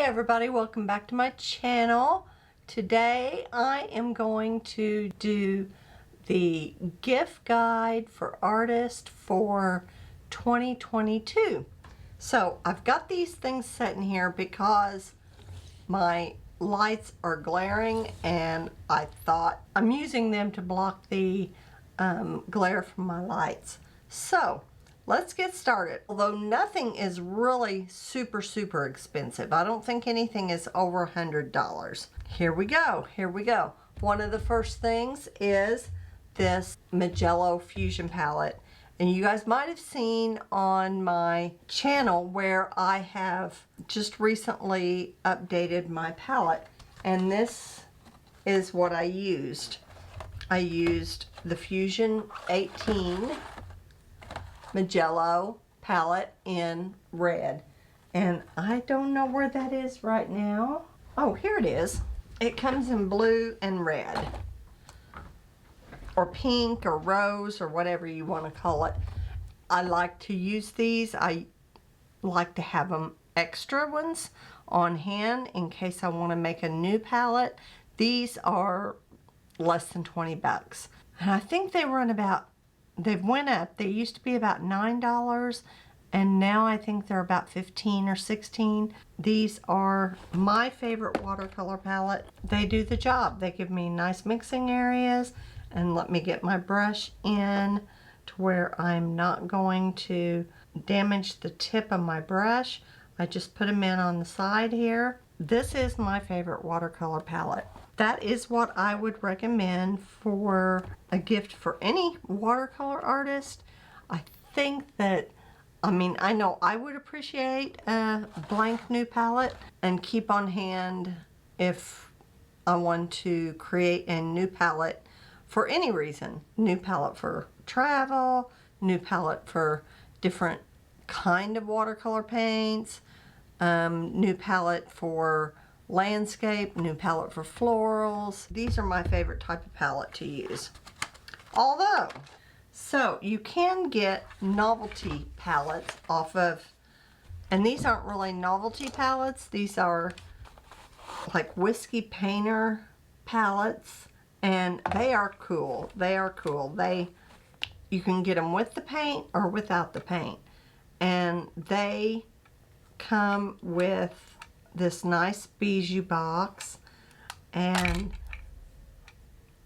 everybody, welcome back to my channel. Today I am going to do the gift guide for artists for 2022. So I've got these things set in here because my lights are glaring and I thought I'm using them to block the glare from my lights. So let's get started. Although nothing is really super expensive. I don't think anything is over $100. Here we go. One of the first things is this Magello Fusion palette. And you guys might have seen on my channel where I have just recently updated my palette. And this is what I used. I used the Fusion 18 Magello palette in red, and I don't know where that is right now. Oh, here it is. It comes in blue and red, or pink or rose, or whatever you want to call it. I like to use these. I like to have them extra ones on hand in case I want to make a new palette. These are less than 20 bucks, and I think they run about, they've went up. They used to be about $9 and now I think they're about 15 or 16. These are my favorite watercolor palette. They do the job. They give me nice mixing areas and let me get my brush in to where I'm not going to damage the tip of my brush. I just put them in on the side here. This is my favorite watercolor palette. That is what I would recommend for a gift for any watercolor artist. I think that, I know I would appreciate a blank new palette and keep on hand if I want to create a new palette for any reason. New palette for travel, new palette for different kind of watercolor paints, new palette for landscape, new palette for florals. These are my favorite type of palette to use. Although, so you can get novelty palettes off of, and these aren't really novelty palettes. These are like Whiskey Painter palettes, and they are cool. You can get them with the paint or without the paint, and they come with this nice bijou box, and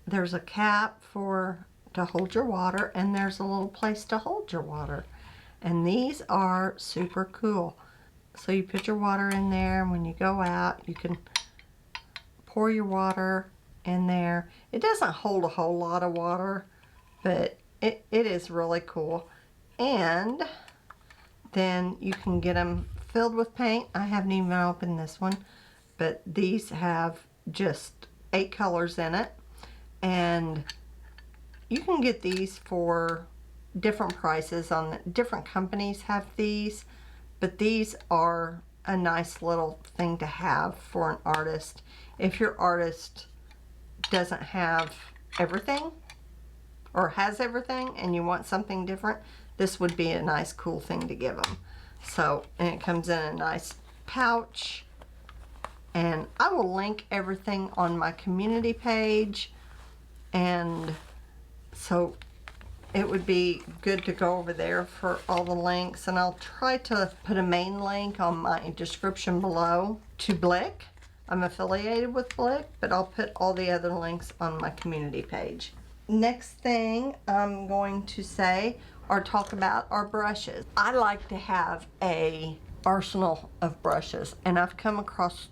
there's a cap to hold your water, and there's a little place to hold your water, and these are super cool. So you put your water in there, and when you go out you can pour your water in there. It doesn't hold a whole lot of water, but it is really cool. And then you can get them filled with paint. I haven't even opened this one, but these have just 8 colors in it, and you can get these for different prices. On different companies have these, but these are a nice little thing to have for an artist. If your artist doesn't have everything or has everything and you want something different, this would be a nice cool thing to give them. So, and it comes in a nice pouch, and I will link everything on my community page, and so it would be good to go over there for all the links, and I'll try to put a main link on my description below to Blick. I'm affiliated with Blick, but I'll put all the other links on my community page. Next thing I'm going to say or talk about are brushes. I like to have a arsenal of brushes, and I've come across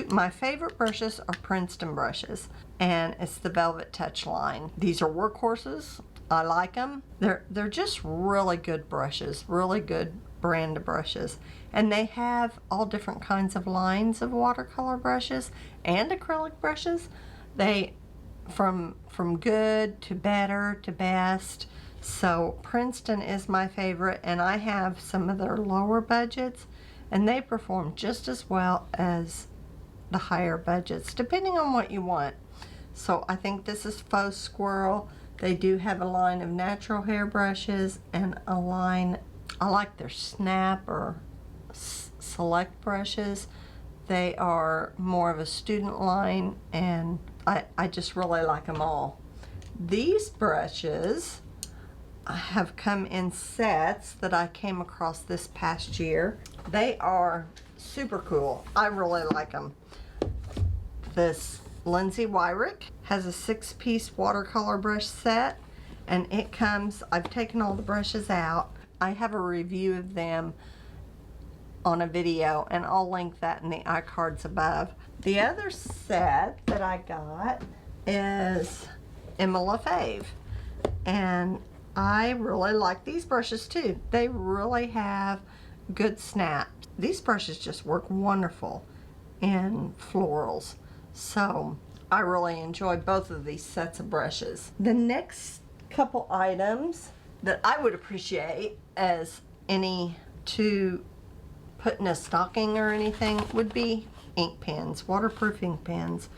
my favorite brushes are Princeton brushes, and it's the Velvet Touch line. These are workhorses. I like them. They're just really good brushes, really good brand of brushes, and they have all different kinds of lines of watercolor brushes and acrylic brushes. They from good to better to best. So Princeton is my favorite, and I have some of their lower budgets, and they perform just as well as the higher budgets depending on what you want. So I think this is Faux Squirrel. They do have a line of natural hair brushes and a line, I like their Snap or Select brushes. They are more of a student line, and I just really like them all. These brushes have come in sets that I came across this past year. They are super cool. I really like them. This Lindsay Wyrick has a 6-piece watercolor brush set, and it comes, I've taken all the brushes out. I have a review of them on a video, and I'll link that in the iCards above. The other set that I got is Emma LaFave, and I really like these brushes too. They really have good snap. These brushes just work wonderful in florals. So I really enjoy both of these sets of brushes. The next couple items that I would appreciate as any to put in a stocking or anything would be ink pens, waterproof ink pens.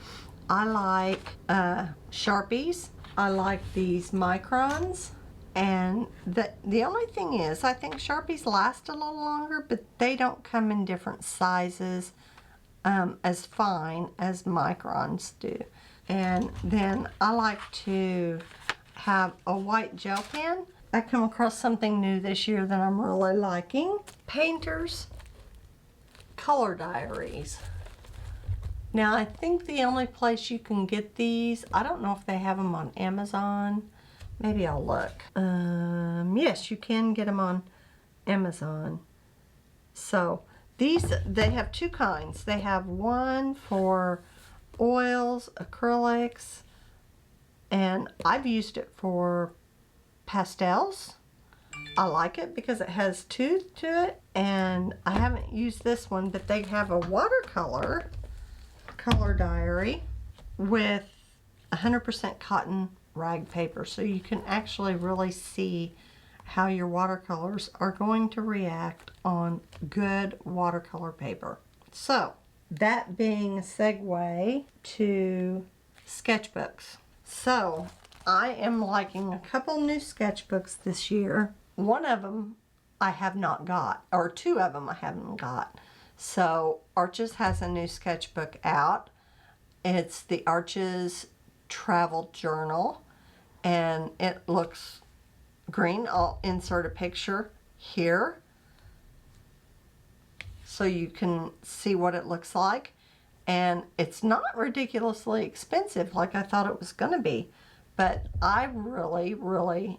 I like Sharpies. I like these Microns. And the only thing is, I think Sharpies last a little longer, but they don't come in different sizes as fine as Microns do. And then I like to have a white gel pen. I come across something new this year that I'm really liking. Painter's Color Diaries. Now I think the only place you can get these, I don't know if they have them on Amazon. Maybe I'll look. Yes, you can get them on Amazon. So these, they have two kinds. They have one for oils, acrylics, and I've used it for pastels. I like it because it has tooth to it, and I haven't used this one, but they have a watercolor color diary with 100% cotton rag paper, so you can actually really see how your watercolors are going to react on good watercolor paper. So that being a segue to sketchbooks. So I am liking a couple new sketchbooks this year. One of them I have not got, or two of them I haven't got. So Arches has a new sketchbook out. It's the Arches Travel Journal, and it looks green. I'll insert a picture here so you can see what it looks like. And it's not ridiculously expensive like I thought it was going to be, but I really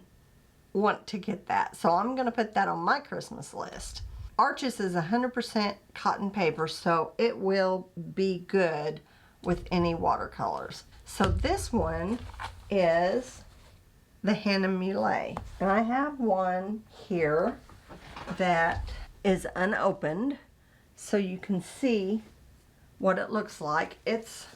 want to get that, so I'm going to put that on my Christmas list. Arches is 100% cotton paper, so it will be good with any watercolors. So this one is the Hannah Mule, and I have one here that is unopened, so you can see what it looks like. It's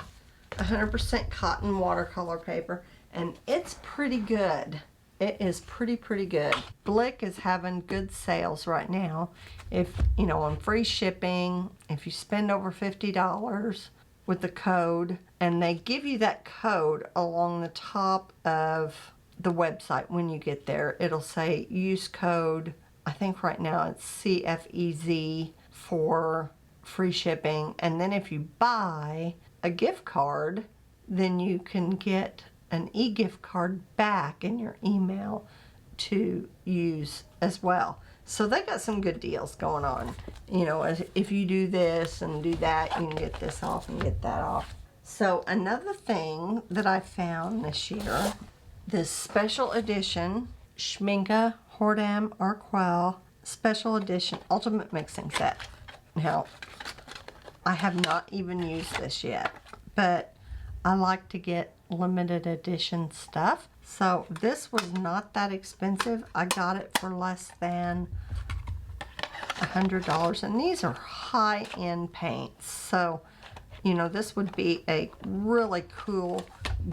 100% cotton watercolor paper, and it's pretty good. It is pretty good. Blick is having good sales right now. If you know, on free shipping, if you spend over $50 with the code, and they give you that code along the top of the website when you get there. It'll say use code, I think right now it's CFEZ for free shipping, and then if you buy a gift card, then you can get an e-gift card back in your email to use as well. So they got some good deals going on. You know, if you do this and do that, you can get this off and get that off. So another thing that I found this year, this special edition Schmincke Horadam Arcueil special edition ultimate mixing set. Now, I have not even used this yet, but I like to get limited edition stuff. So this was not that expensive. I got it for less than $100, and these are high-end paints. So, you know, this would be a really cool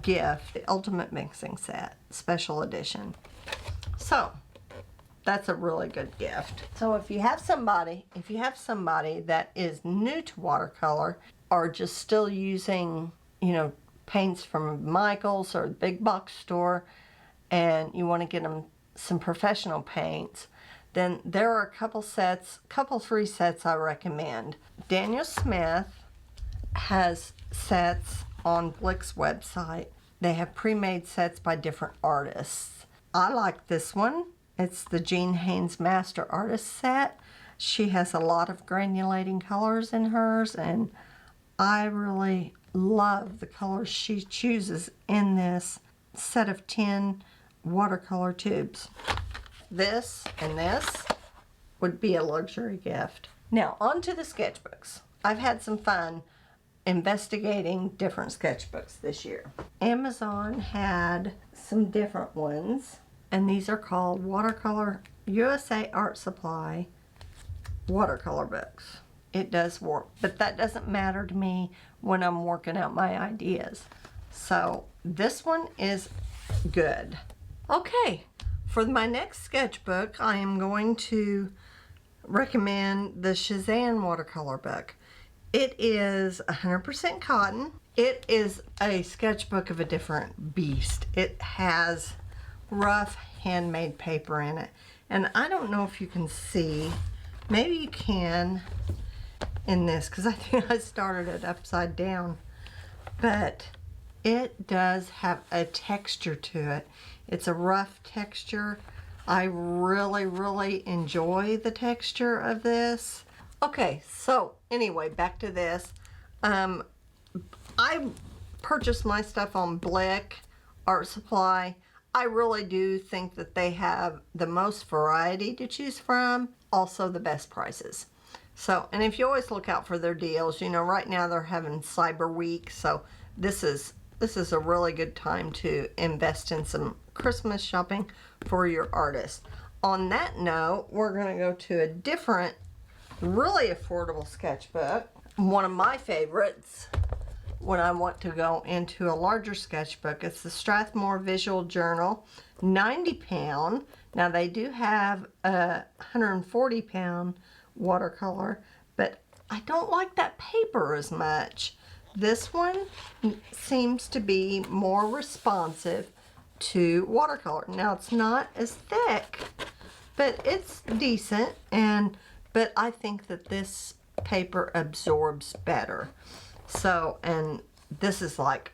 gift. The ultimate mixing set, special edition. So that's a really good gift. So if you have somebody that is new to watercolor or just still using, you know, paints from Michael's or the big box store, and you want to get them some professional paints, then there are a couple free sets I recommend. Daniel Smith has sets on Blick's website. They have pre-made sets by different artists. I like this one. It's the Jean Haynes Master Artist set. She has a lot of granulating colors in hers, and I really love the colors she chooses in this set of 10 watercolor tubes. This and this would be a luxury gift. Now, on to the sketchbooks. I've had some fun investigating different sketchbooks this year. Amazon had some different ones, and these are called Watercolor USA Art Supply watercolor books. It does work, but that doesn't matter to me when I'm working out my ideas. So this one is good. Okay, for my next sketchbook, I am going to recommend the Shazam watercolor book. It is 100% cotton. It is a sketchbook of a different beast. It has rough handmade paper in it. And I don't know if you can see, maybe you can in this, because I think I started it upside down. But it does have a texture to it. It's a rough texture. I really, really enjoy the texture of this. Okay, so anyway, back to this. I purchased my stuff on Blick Art Supply. I really do think that they have the most variety to choose from, also the best prices. So, and if you always look out for their deals, you know, right now they're having Cyber Week, so this is a really good time to invest in some Christmas shopping for your artist. On that note, we're going to go to a different, really affordable sketchbook. One of my favorites when I want to go into a larger sketchbook, it's the Strathmore Visual Journal, 90 pound. Now they do have a 140 pound watercolor, but I don't like that paper as much. This one seems to be more responsive to watercolor. Now it's not as thick, but it's decent, but I think that this paper absorbs better. So, and this is like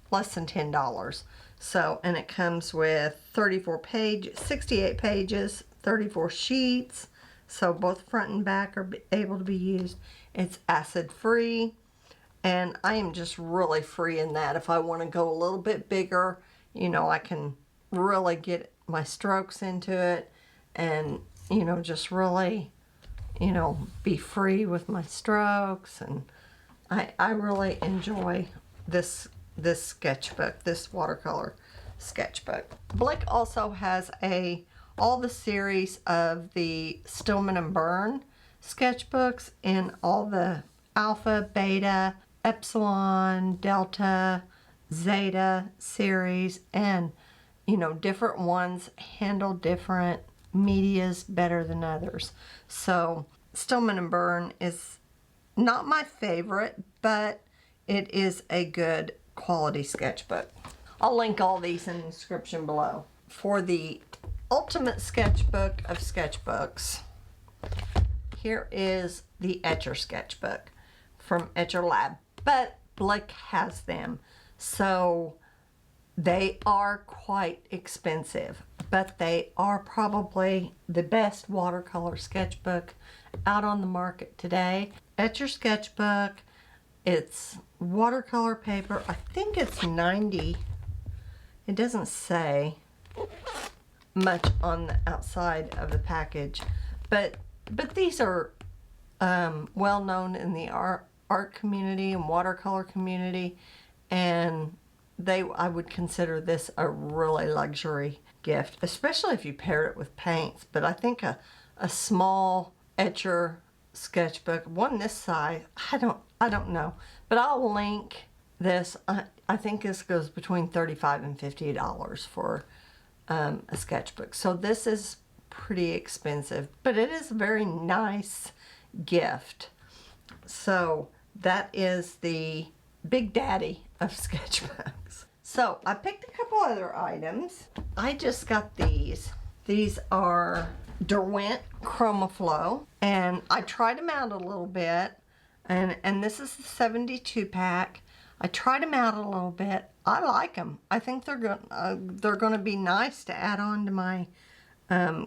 less than $10. So, and it comes with 68 pages, 34 sheets. So both front and back are able to be used. It's acid free. And I am just really free in that. If I want to go a little bit bigger, you know, I can really get my strokes into it and, you know, just really, you know, be free with my strokes. And I really enjoy this sketchbook, this watercolor sketchbook. Blick also has all the series of the Stillman and Byrne sketchbooks in all the alpha, beta, epsilon, delta, zeta series, and you know, different ones handle different medias better than others. So Stillman and Byrne is not my favorite, but it is a good quality sketchbook. I'll link all these in the description below. For the ultimate sketchbook of sketchbooks, here is the Etcher sketchbook from Etcher Lab, but Blick has them, so they are quite expensive, but they are probably the best watercolor sketchbook out on the market today. Etcher sketchbook, it's watercolor paper. I think it's 90. It doesn't say much on the outside of the package, but these are well known in the art community and watercolor community, and I would consider this a really luxury gift, especially if you pair it with paints. But I think a small Etcher sketchbook, one this size, I don't know, but I'll link this. I think this goes between $35 and $50 for a sketchbook. So this is pretty expensive, but it is a very nice gift. So that is the Big Daddy of sketchbooks. So I picked a couple other items. I just got these. These are Derwent Chromaflow, and I tried them out a little bit. And this is the 72 pack. I tried them out a little bit. I like them. I think they're going to be nice to add on to my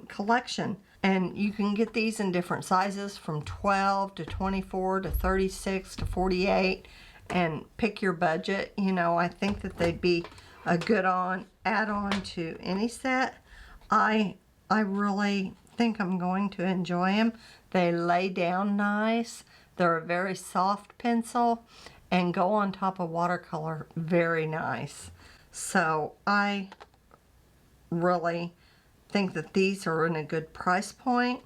collection. And you can get these in different sizes from 12 to 24 to 36 to 48, and pick your budget. You know, I think that they'd be a good add-on to any set. I really think I'm going to enjoy them. They lay down nice. They're a very soft pencil and go on top of watercolor very nice. So I really think that these are in a good price point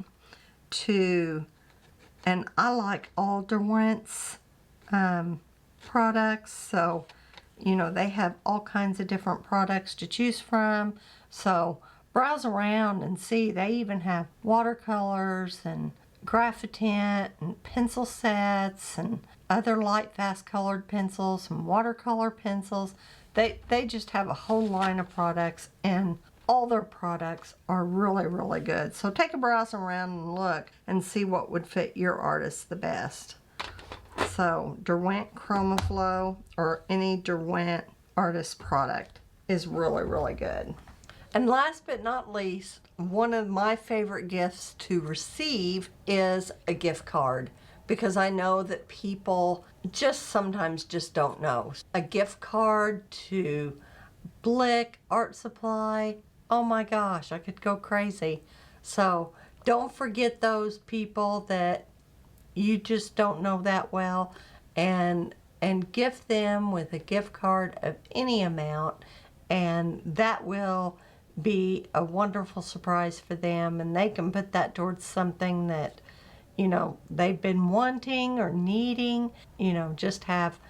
and I like all Derwent's products, so you know they have all kinds of different products to choose from. So browse around and see. They even have watercolors and graphitint and pencil sets and other light fast colored pencils and watercolor pencils. They just have a whole line of products, and all their products are really, really good. So take a browse around and look and see what would fit your artist the best. So Derwent ChromaFlow or any Derwent artist product is really, really good. And last but not least, one of my favorite gifts to receive is a gift card, because I know that people just sometimes just don't know. A gift card to Blick, Art Supply, oh my gosh, I could go crazy. So don't forget those people that you just don't know that well, and gift them with a gift card of any amount, and that will be a wonderful surprise for them, and they can put that towards something that, you know, they've been wanting or needing, you know, just have,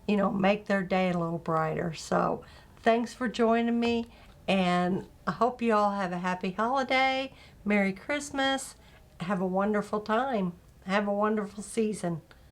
you know, make their day a little brighter. So thanks for joining me, and I hope you all have a happy holiday, Merry Christmas, have a wonderful time, have a wonderful season.